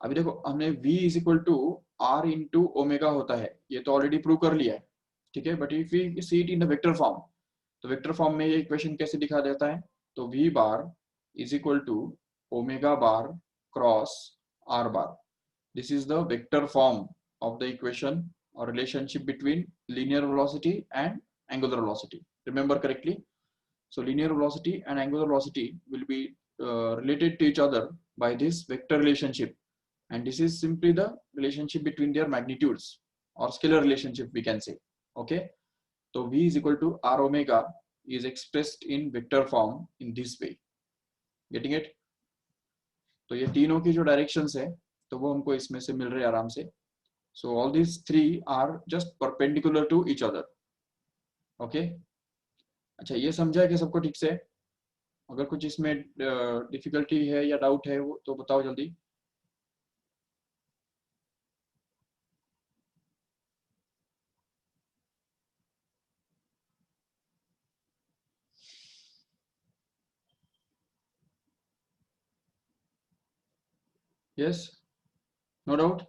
अभी देखो, हमने v is equal to r into omega होता है, ये तो ऑलरेडी प्रूव कर लिया है. ठीक है, but if we see it in the vector form, तो वेक्टर फॉर्म में ये इक्वेशन कैसे दिखा देता है? तो v bar is equal to omega bar cross r bar. This is the vector form of the equation और relationship between linear velocity and angular velocity. Remember correctly? So linear velocity and angular velocity will be related to each other by this vector relationship. And this is simply the relationship between their magnitudes or scalar relationship we can say. Okay, so v is equal to r omega is expressed in vector form in this way. Getting it? तो ये तीनों की जो directions है तो वो हमको इसमें से मिल रहे हैं आराम से. So all these three are just perpendicular to each other. Okay, अच्छा, ये समझा है कि सबको ठीक से? अगर कुछ इसमें डिफिकल्टी है या डाउट है वो तो बताओ जल्दी. Yes, no doubt.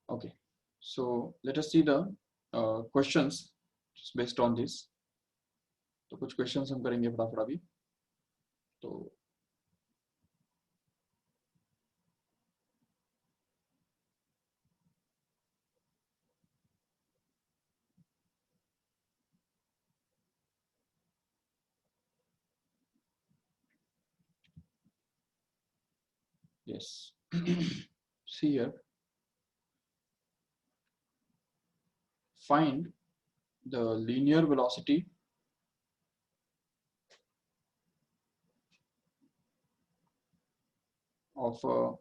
Okay, so let us see the questions based on this. तो कुछ questions हम करेंगे फटाफट अभी. तो yes, see here, find the linear velocity of a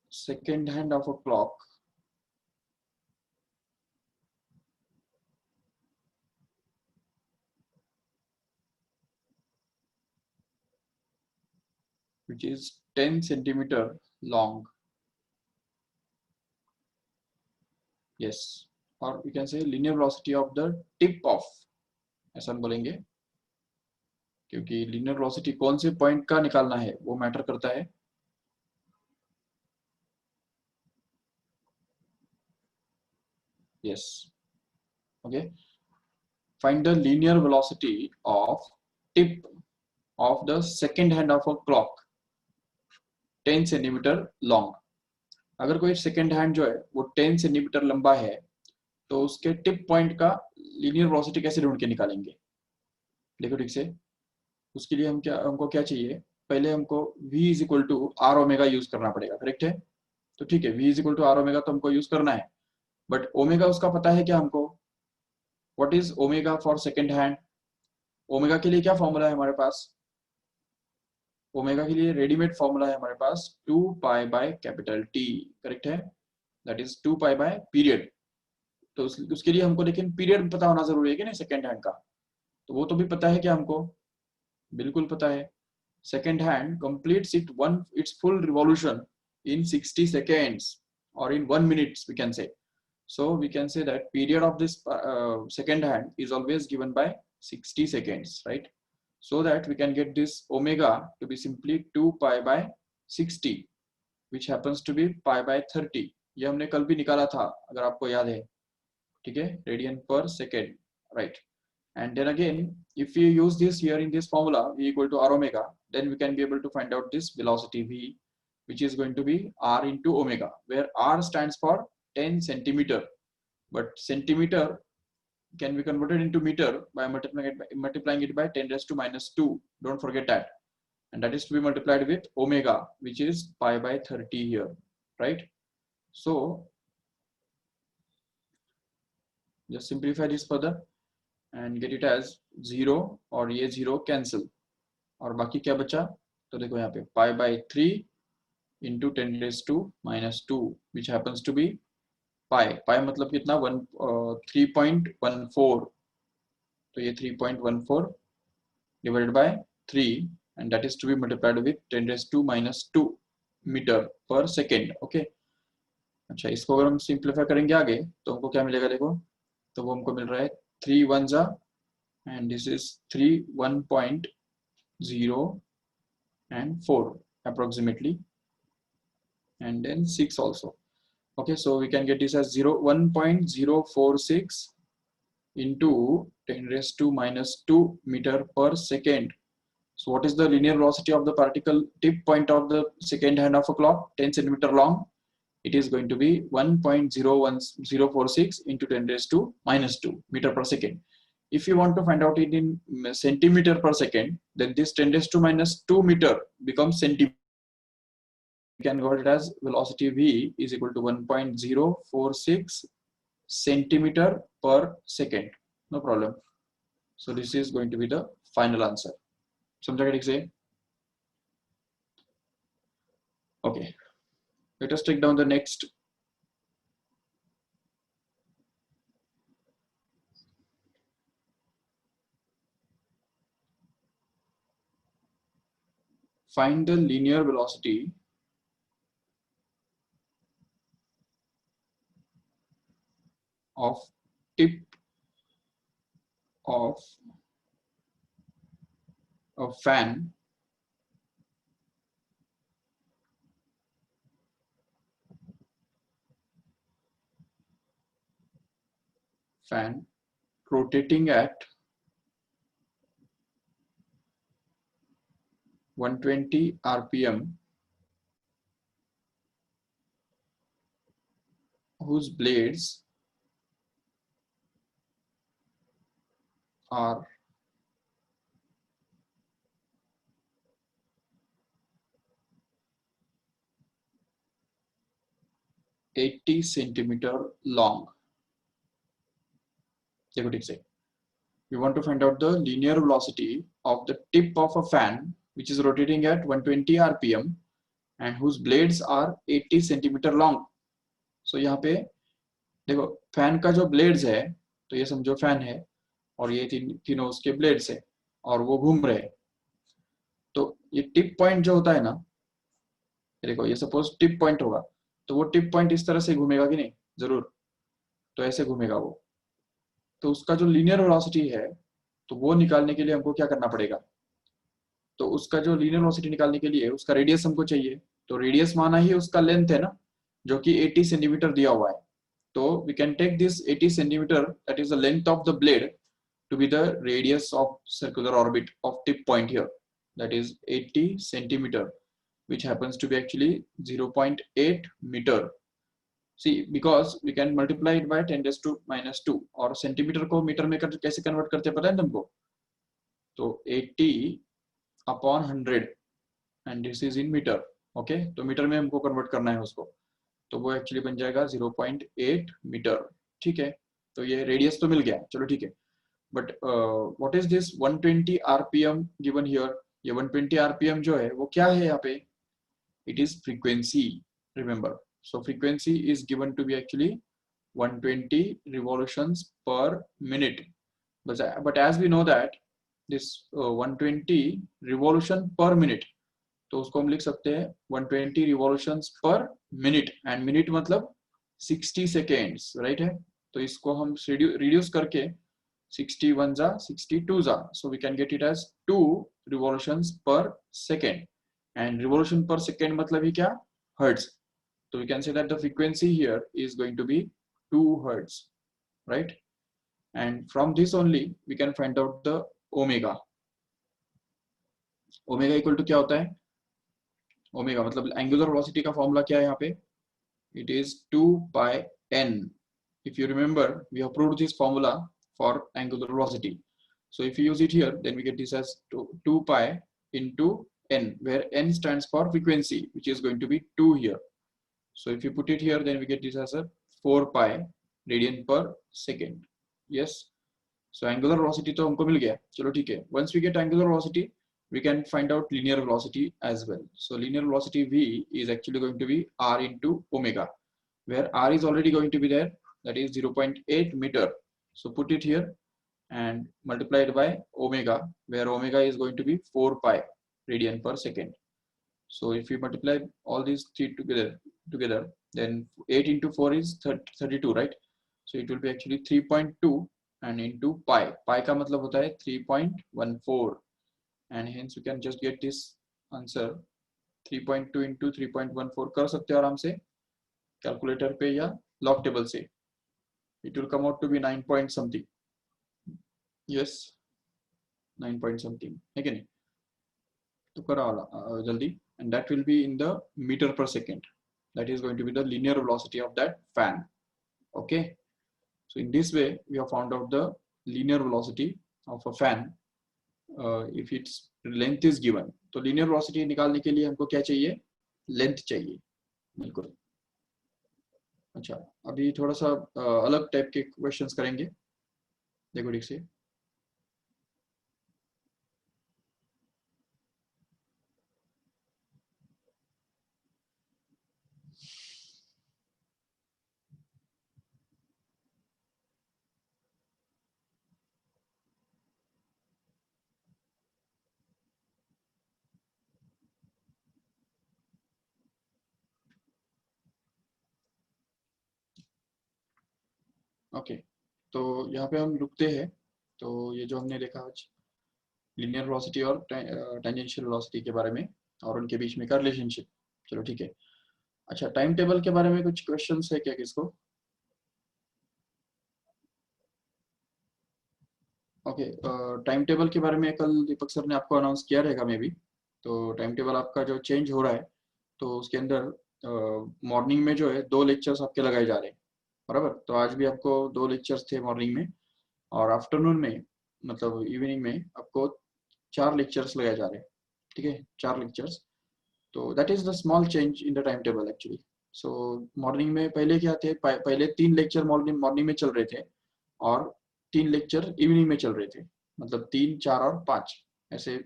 second hand of a clock which is 10 centimeter long. Yes, or you can say linear velocity of the tip of, ऐसा हम बोलेंगे, क्योंकि linear velocity कौन से point का निकालना है वो मैटर करता है. Yes, okay, find the linear velocity of tip of the second hand of a clock 10 centimeter long. अगर कोई सेकेंड हैंड जो है वो 10 सेंटीमीटर लंबा है तो उसके टिप पॉइंट का लीनियर वेलोसिटी कैसे ढूंढ के निकालेंगे? देखो ठीक से, उसके लिए हमको क्या चाहिए, पहले हमको v is equal to R omega use करना पड़ेगा, करेक्ट है? तो ठीक है, v is equal to R omega तो हमको यूज करना है, बट ओमेगा उसका पता है क्या हमको? What is omega for second hand? Omega के लिए क्या फॉर्मूला है हमारे पास? ओमेगा के लिए रेडीमेड फॉर्मूला है हमारे पास 2 pi by capital T, correct है? That is 2 pi by period. तो उसके लिए हमको लेकिन पीरियड पता होना जरूरी है कि नहीं सेकेंड हैंड का? तो वो तो भी पता है क्या हमको? बिल्कुल पता है। Second hand completes its full revolution in 60 seconds or in 1 minute, we can say. So we can say that period of this second hand is always given by 60 seconds, right? So that we can get this omega to be simply 2 pi by 60, which happens to be pi by 30. ये हमने कल भी निकाला था अगर आपको याद है, ठीक है, radian per second, right? And then again, if we use this here in this formula, v equal to r omega, then we can be able to find out this velocity v, which is going to be r into omega, where r stands for 10 centimeter, but centimeter can be converted into meter by multiplying it by 10 raised to minus 2. Don't forget that. And that is to be multiplied with omega, which is pi by 30 here, right? So just simplify this further and get it as 0 और ये 0 cancel, और बाकी क्या बचा? तो देखो यहाँ पे pi by 3 into 10 raise to minus 2, which happens to be pi. Pi मतलब कितना? 3.14, तो ये 3.14 divided by 3 and that is to be multiplied with 10 raise to minus 2 metre per second, okay? अच्छा, इसको अगर हम सिंप्लीफाई करेंगे आगे तो हमको क्या मिलेगा? देखो, तो वो हमको मिल रहा है 3 1 जा, and this is 3 1.0 and 4 approximately, and then 6 also. Okay, so we can get this as 1.046 into 10 raised to minus 2 meter per second. So what is the linear velocity of the particle tip point of the second hand of a clock, 10 centimeter long? It is going to be 1.01046 into 10 raised to minus 2 meter per second. If you want to find out it in centimeter per second, then this 10 raised to minus 2 meter becomes centimeter. We can got it as velocity v is equal to 1.046 centimeter per second. No problem. So this is going to be the final answer. समझा क्या ठीक से? Okay. Let us take down the next. Find the linear velocity of tip of a fan rotating at 120 rpm, whose blades are 80 centimeter long. देखो ठीक से, we want to find out the linear velocity of the tip of a fan which is rotating at 120 rpm and whose blades are 80 centimeter long. So यहाँ पे देखो, fan का जो blades है, तो ये समझो फैन है और ये तीनों उसके ब्लेड्स है और वो घूम रहे हैं। तो ये टिप पॉइंट जो होता है ना, देखो ये सपोज टिप पॉइंट होगा, तो वो टिप पॉइंट इस तरह से घूमेगा कि नहीं? जरूर, तो ऐसे घूमेगा वो। तो उसका जो लीनियर वेलोसिटी है, तो वो निकालने के लिए हमको क्या करना पड़ेगा? तो उसका जो लीनियर वेलोसिटी निकालने के लिए उसका रेडियस हमको चाहिए, तो रेडियस माना ही उसका लेंथ है ना, जो कि 80 सेंटीमीटर दिया हुआ है। तो we can take this 80 centimetre, that is the length of the blade, to be the radius of circular orbit of tip point here, that is 80 centimeter, which happens to be actually 0.8 meter. See because we can multiply it by 10⁻²। और centimetre को metre में कैसे convert करते पता है तुमको? तो 80/100 and this is in metre. Okay, तो मीटर में हमको कन्वर्ट करना है उसको, तो वो एक्चुअली बन जाएगा 0.8 मीटर। ठीक है, तो ये रेडियस तो मिल गया, चलो ठीक है। But what is this 120 RPM given here? ये 120 आरपीएम जो है वो क्या है यहाँ पे? It is frequency, remember. So frequency is given to be actually 120 revolutions per minute. But as we know that this 120 revolution per minute, तो उसको हम लिख सकते हैं 120 revolutions per minute, and minute मतलब 60 seconds, राइट है? तो इसको हम रिड्यूस करके 61 जा 62 जा, so we can get it as 2 revolutions per second, and revolution per second मतलब ही क्या? Hertz. So we can say that the frequency here is going to be 2 hertz, right? And from this only we can find out the omega. Omega equal to क्या होता है? Omega मतलब angular velocity का formula क्या है यहाँ पे? It is 2 pi n. If you remember, we have proved this formula for angular velocity. So if you use it here, then we get this as 2 pi into n, where n stands for frequency, which is going to be 2 here. So if you put it here, then we get this as a 4 pi radian per second. Yes. So angular velocity तो हमको मिल गया, चलो ठीक है। Once we get angular velocity, we can find out linear velocity as well. So linear velocity v is actually going to be r into omega, where r is already going to be there, that is 0.8 meter. So put it here and multiply it by omega, where omega is going to be 4 pi radian per second. So if you multiply all these three together, then 8 into 4 is 32, right? So it will be actually 3.2 and into pi. Pi का मतलब होता है 3.14, and hence we can just get this answer 3.2 into 3.14 कर सकते हो आराम से calculator पे या लॉग टेबल से। It will come out to be 9 point something. Yes, 9 point something है कि नहीं? तो करो जल्दी, and that will be in the meter per second. That is going to be the linear velocity of that fan. Okay, so in this way we have found out the linear velocity of a fan if its length is given. तो linear velocity निकालने के लिए हमको क्या चाहिए? Length चाहिए, बिल्कुल। अच्छा, अभी थोड़ा सा अलग टाइप के क्वेश्चंस करेंगे, देखो ठीक से। ओके, तो यहाँ पे हम रुकते हैं। तो ये जो हमने देखा आज लिनियर वेलोसिटी और टेंजेंशियल वेलोसिटी के बारे में और उनके बीच में का रिलेशनशिप, चलो ठीक है। अच्छा, टाइम टेबल के बारे में कुछ क्वेश्चंस है क्या किसको? ओके, टाइम टेबल के बारे में कल दीपक सर ने आपको अनाउंस किया रहेगा मे बी। तो टाइम टेबल आपका जो चेंज हो रहा है, तो उसके अंदर मॉर्निंग में जो है 2 लेक्चर्स आपके लगाए जा रहे हैं, बराबर? तो आज भी आपको 2 लेक्चर्स थे मॉर्निंग में, और आफ्टरनून में मतलब इवनिंग में आपको 4 लेक्चर्स लगाए जा रहे हैं, ठीक है? 4 लेक्चर्स। तो that is the small change in the time table actually. So morning में पहले क्या थे, पहले 3 लेक्चर मॉर्निंग में चल रहे थे, और 3 लेक्चर इवनिंग में चल रहे थे, मतलब 3, 4 और 5 ऐसे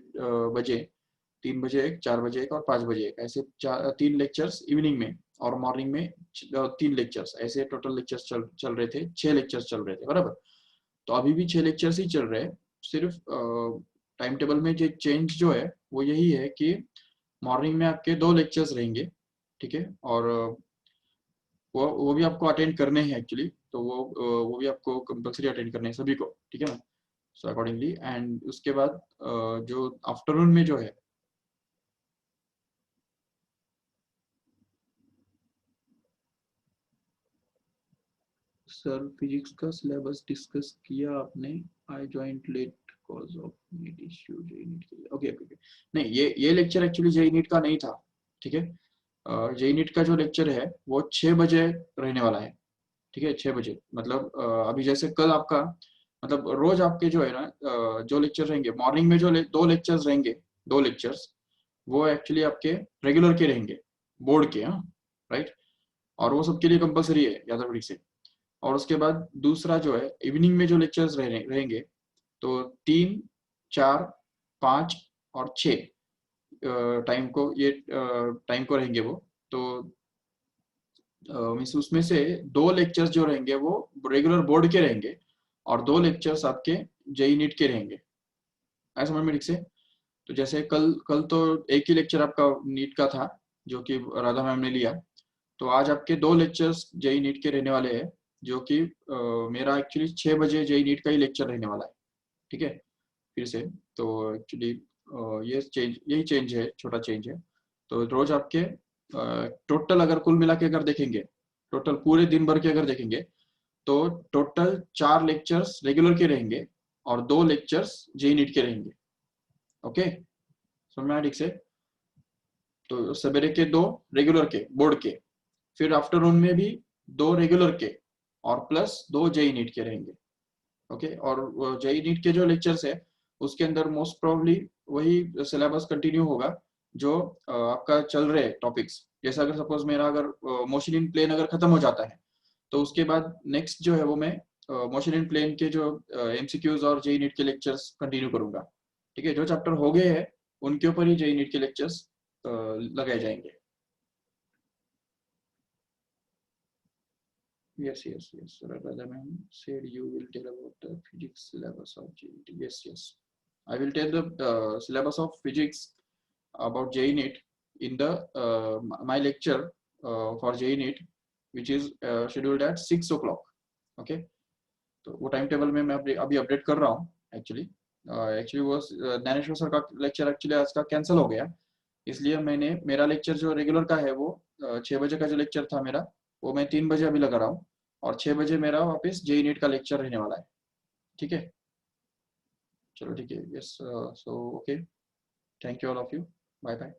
बजे, 3 बजे एक, 4 बजे एक और 5 बजे एक, ऐसे 3 लेक्चर्स इवनिंग में, और मॉर्निंग में 3 लेक्चर्स, ऐसे टोटल लेक्चर्स चल रहे थे, 6 लेक्चर्स चल रहे थे, बराबर? तो अभी भी 6 लेक्चर्स ही चल रहे हैं। सिर्फ टाइम टेबल में जो चेंज जो है वो यही है कि मॉर्निंग में आपके 2 लेक्चर्स रहेंगे, ठीक है? और वो भी आपको अटेंड करने हैं एक्चुअली, तो वो भी आपको कंपल्सरी अटेंड करने हैं सभी को, ठीक है ना? सो अकॉर्डिंगली, एंड उसके बाद जो आफ्टरनून में जो है, सर फिजिक्स का सिलेबस डिस्कस किया आपने? I joined late cause of NEET issue, JEE NEET के लिए। ओके ओके, नहीं ये लेक्चर एक्चुअली जेईई नीट का नहीं था, ठीक है? जेई नीट का जो लेक्चर है वो 6 बजे रहने वाला है। ठीक है, 6 बजे, मतलब अभी जैसे कल आपका, मतलब रोज आपके जो है ना जो लेक्चर रहेंगे मॉर्निंग में, जो दो लेक्चर्स रहेंगे, दो लेक्चर्स वो एक्चुअली आपके रेगुलर के रहेंगे, बोर्ड के, हाँ, राइट। और वो सबके लिए कंपलसरी है, याद रखिए से। और उसके बाद दूसरा जो है इवनिंग में जो लेक्चर्स रहेंगे, तो 3, 4, 5 और 6 टाइम को, ये टाइम को रहेंगे वो। तो मीन्स उसमें से दो लेक्चर्स जो रहेंगे वो रेगुलर बोर्ड के रहेंगे, और दो लेक्चर्स आपके जेई नीट के रहेंगे। ऐसा समझ में ठीक से? तो जैसे कल कल तो एक ही लेक्चर आपका नीट का था जो कि राधा मैम ने लिया। तो आज आपके दो लेक्चर्स जेई नीट के रहने वाले हैं, जो कि मेरा एक्चुअली 6 बजे जेई नीट का ही लेक्चर रहने वाला है। ठीक है, फिर से। तो एक्चुअली ये चेंज, यही चेंज है, छोटा चेंज है। तो रोज आपके टोटल अगर कुल मिला के अगर देखेंगे, टोटल पूरे दिन भर के अगर देखेंगे, तो टोटल 4 लेक्चर्स रेगुलर के रहेंगे और 2 लेक्चर्स जेई नीट के रहेंगे। ओके, समझ में आया ठीक से? तो सवेरे के 2 रेगुलर के बोर्ड के, फिर आफ्टरनून में भी 2 रेगुलर के और प्लस 2 जेई नीट के रहेंगे। ओके, और जेई नीट के जो लेक्चर्स है उसके अंदर मोस्ट प्रोबेबली वही सिलेबस कंटिन्यू होगा जो आपका चल रहे टॉपिक्स। जैसा अगर सपोज मेरा अगर मोशन इन प्लेन अगर खत्म हो जाता है, तो उसके बाद नेक्स्ट जो है वो मैं मोशन इन प्लेन के जो एमसीक्यूज और जेई नीट के लेक्चर्स कंटिन्यू करूंगा। ठीक है, जो चैप्टर हो गए हैं उनके ऊपर ही जेई नीट के लेक्चर्स लगाए जाएंगे। Yes, yes, yes. Radha ma'am said you will tell about the physics syllabus of JEET. Yes, yes. I will tell the syllabus of physics about JEE NEET in the my lecture for JEE NEET, which is scheduled at 6 o'clock. Okay. तो वो time table में मैं अभी update कर रहा हूँ। Actually वो Dnyaneshwar sir का लेक्चर एक्चुअली आज का कैंसिल हो गया, इसलिए मैंने मेरा लेक्चर जो रेगुलर का है वो 6 बजे का जो लेक्चर था मेरा, वो मैं 3 बजे अभी लगा रहा हूँ, और 6 बजे मेरा वापस जेई नीट का लेक्चर रहने वाला है। ठीक है, चलो ठीक है। Yes, so okay, thank you all of you, bye bye.